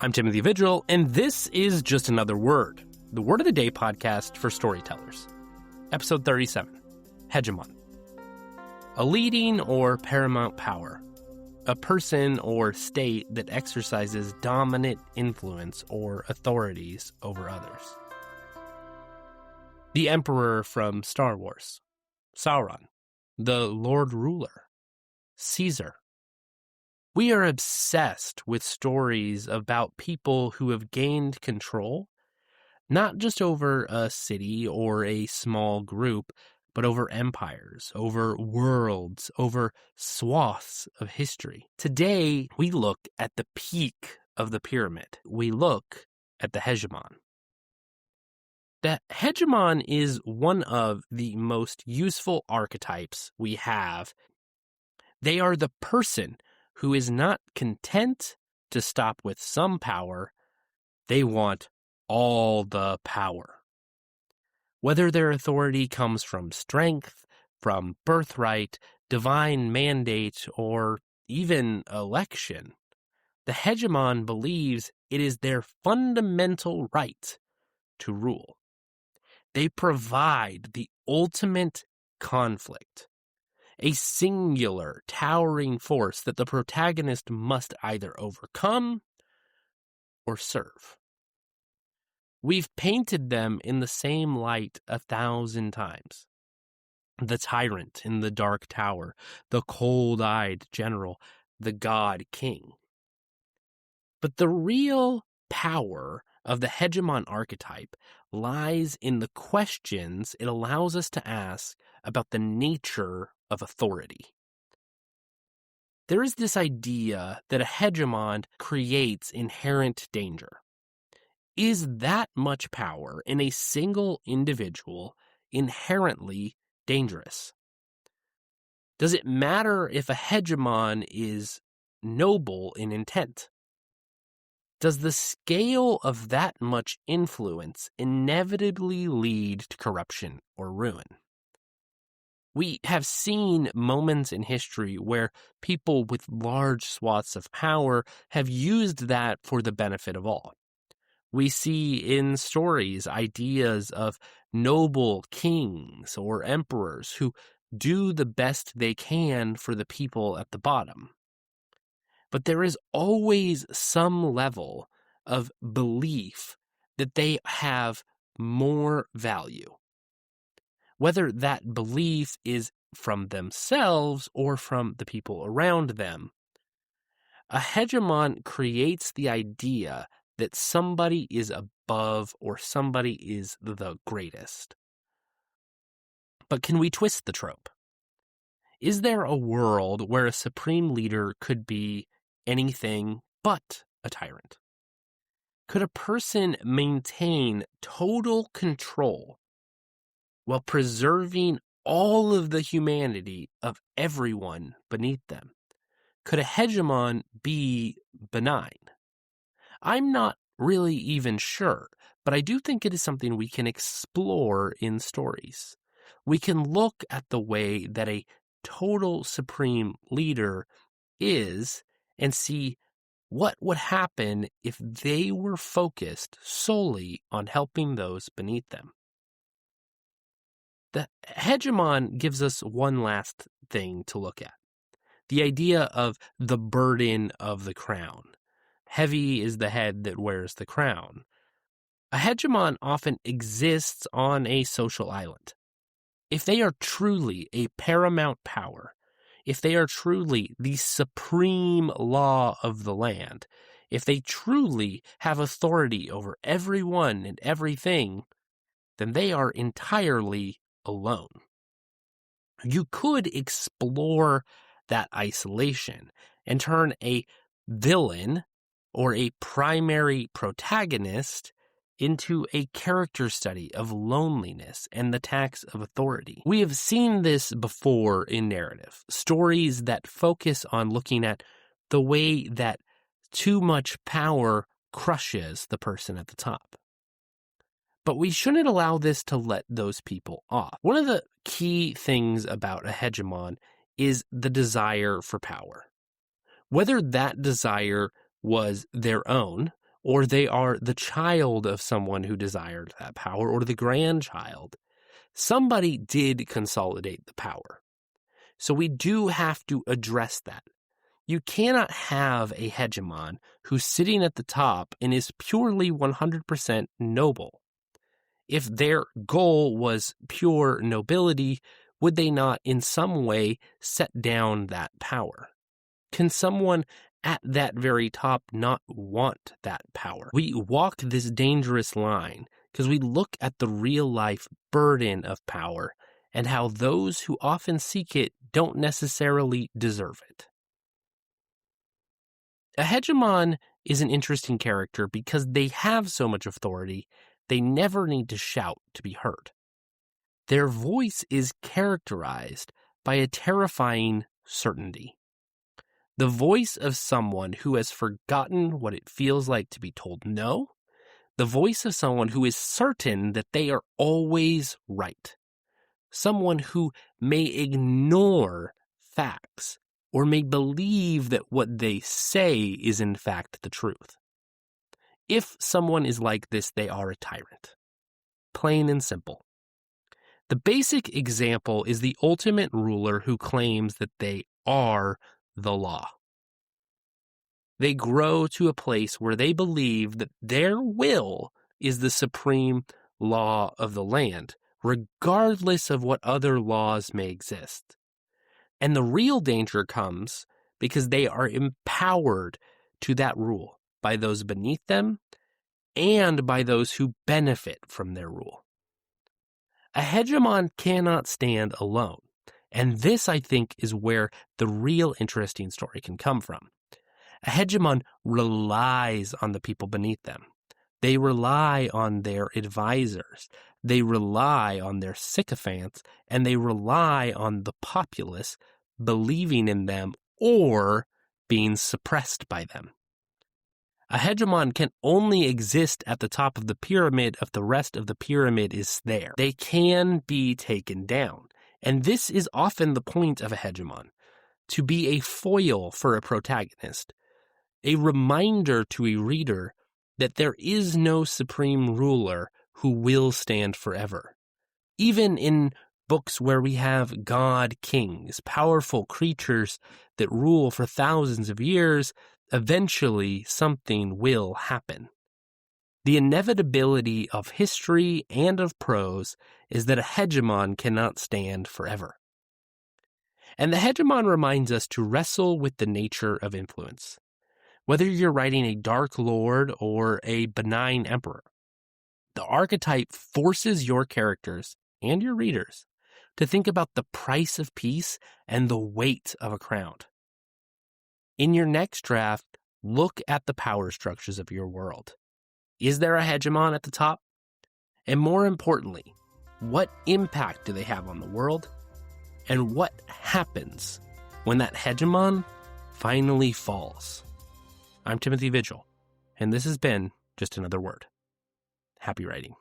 I'm Timothy Vigil, and this is Just Another Word, the Word of the Day podcast for storytellers. Episode 37, Hegemon. A leading or paramount power, a person or state that exercises dominant influence or authorities over others. The Emperor from Star Wars, Sauron, the Lord Ruler, Caesar. We are obsessed with stories about people who have gained control, not just over a city or a small group, but over empires, over worlds, over swaths of history. Today, we look at the peak of the pyramid. We look at the hegemon. The hegemon is one of the most useful archetypes we have. They are the person who is not content to stop with some power. They want all the power. Whether their authority comes from strength, from birthright, divine mandate, or even election, the hegemon believes it is their fundamental right to rule. They provide the ultimate conflict, a singular, towering force that the protagonist must either overcome or serve. We've painted them in the same light 1,000 times. The tyrant in the Dark Tower, the cold-eyed general, the god king. But the real power of the hegemon archetype lies in the questions it allows us to ask about the nature of authority. There is this idea that a hegemon creates inherent danger. Is that much power in a single individual inherently dangerous? Does it matter if a hegemon is noble in intent? Does the scale of that much influence inevitably lead to corruption or ruin? We have seen moments in history where people with large swaths of power have used that for the benefit of all. We see in stories ideas of noble kings or emperors who do the best they can for the people at the bottom. But there is always some level of belief that they have more value. Whether that belief is from themselves or from the people around them, a hegemon creates the idea that somebody is above or somebody is the greatest. But can we twist the trope? Is there a world where a supreme leader could be anything but a tyrant? Could a person maintain total control while preserving all of the humanity of everyone beneath them? Could a hegemon be benign? I'm not really even sure, but I do think it is something we can explore in stories. We can look at the way that a total supreme leader is and see what would happen if they were focused solely on helping those beneath them. The hegemon gives us one last thing to look at. The idea of the burden of the crown. Heavy is the head that wears the crown. A hegemon often exists on a social island. If they are truly a paramount power, if they are truly the supreme law of the land, if they truly have authority over everyone and everything, then they are entirely alone. You could explore that isolation and turn a villain or a primary protagonist into a character study of loneliness and the tax of authority. We have seen this before in narrative, stories that focus on looking at the way that too much power crushes the person at the top. But we shouldn't allow this to let those people off. One of the key things about a hegemon is the desire for power. Whether that desire was their own or they are the child of someone who desired that power, or the grandchild. Somebody did consolidate the power. So we do have to address that. You cannot have a hegemon who's sitting at the top and is purely 100% noble. If their goal was pure nobility, would they not in some way set down that power? Can someone at that very top not want that power? We walk this dangerous line because we look at the real-life burden of power and how those who often seek it don't necessarily deserve it. A hegemon is an interesting character because they have so much authority, they never need to shout to be heard. Their voice is characterized by a terrifying certainty. The voice of someone who has forgotten what it feels like to be told no. The voice of someone who is certain that they are always right. Someone who may ignore facts or may believe that what they say is in fact the truth. If someone is like this, they are a tyrant. Plain and simple. The basic example is the ultimate ruler who claims that they are the law. They grow to a place where they believe that their will is the supreme law of the land, regardless of what other laws may exist. And the real danger comes because they are empowered to that rule by those beneath them and by those who benefit from their rule. A hegemon cannot stand alone, and this, I think, is where the real interesting story can come from. A hegemon relies on the people beneath them. They rely on their advisors. They rely on their sycophants, and they rely on the populace believing in them or being suppressed by them. A hegemon can only exist at the top of the pyramid if the rest of the pyramid is there. They can be taken down. And this is often the point of a hegemon, to be a foil for a protagonist, a reminder to a reader that there is no supreme ruler who will stand forever. Even in books where we have god kings, powerful creatures that rule for thousands of years, eventually something will happen. The inevitability of history and of prose is that a hegemon cannot stand forever. And the hegemon reminds us to wrestle with the nature of influence. Whether you're writing a dark lord or a benign emperor, the archetype forces your characters and your readers to think about the price of peace and the weight of a crown. In your next draft, look at the power structures of your world. Is there a hegemon at the top? And more importantly, what impact do they have on the world? And what happens when that hegemon finally falls? I'm Timothy Vigil, and this has been Just Another Word. Happy writing.